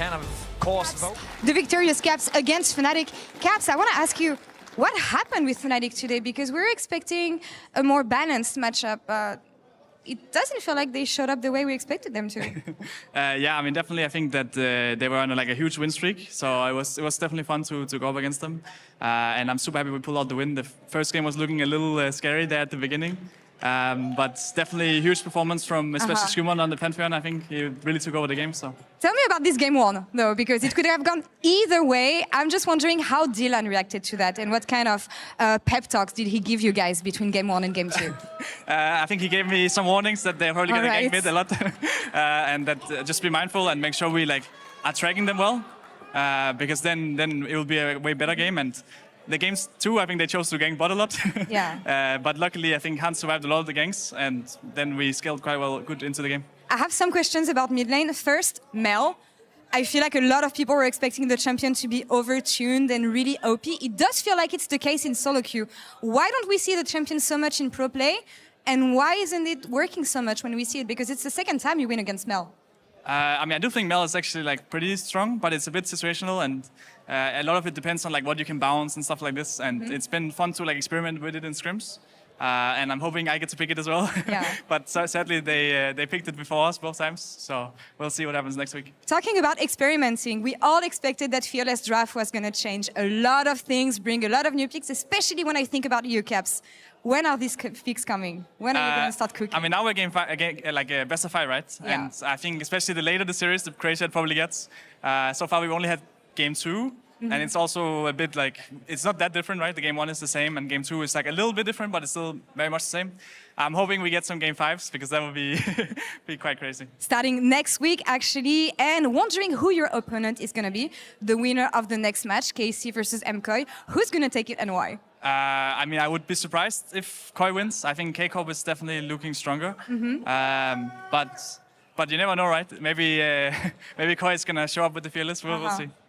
can, of course, vote. The victorious Caps against Fnatic. Caps, I want to ask you, what happened with Fnatic today? Because we're expecting a more balanced matchup. It doesn't feel like they showed up the way we expected them to. Yeah, I mean, definitely. I think that they were on like a huge win streak, so it was definitely fun to go up against them. And I'm super happy we pulled out the win. The first game was looking a little scary there at the beginning, but definitely a huge performance from especially Schumann on the Pantheon. I think he really took over the game. So tell me about this game one, though, because it could have gone either way. I'm just wondering how Dylan reacted to that and what kind of pep talks did he give you guys between game one and game two? I think he gave me some warnings that they're probably going to gank mid a lot, and that just be mindful and make sure we like are tracking them well, because then it will be a way better game. And the games too, I think they chose to gank bot a lot. Yeah. But luckily, I think Hans survived a lot of the ganks, and then we scaled quite good into the game. I have some questions about mid lane. First, Mel. I feel like a lot of people were expecting the champion to be overtuned and really OP. It does feel like it's the case in solo queue. Why don't we see the champion so much in pro play? And why isn't it working so much when we see it? Because it's the second time you win against Mel. I mean, I do think Mel is actually like pretty strong, but it's a bit situational, and a lot of it depends on like what you can bounce and stuff like this. And it's been fun to like experiment with it in scrims, and I'm hoping I get to pick it as well. Yeah. But sadly, they picked it before us both times, so we'll see what happens next week. Talking about experimenting, we all expected that Fearless Draft was going to change a lot of things, bring a lot of new picks, especially when I think about you, Caps. When are these picks coming? When are you going to start cooking? I mean, now we're game five, again, like a best of 5, right? Yeah. And I think especially the later the series, the crazier it probably gets. So far, we've only had game 2, and it's also a bit like, it's not that different, right? The game 1 is the same, and game 2 is like a little bit different, but it's still very much the same. I'm hoping we get some game 5s, because that would be, be quite crazy. Starting next week, actually, and wondering who your opponent is going to be, the winner of the next match, KC versus MKOI. Who's going to take it and why? I mean, I would be surprised if Koi wins. I think K-Corp is definitely looking stronger. But you never know, right? Maybe maybe Koi is gonna show up with the Fearless. We'll see.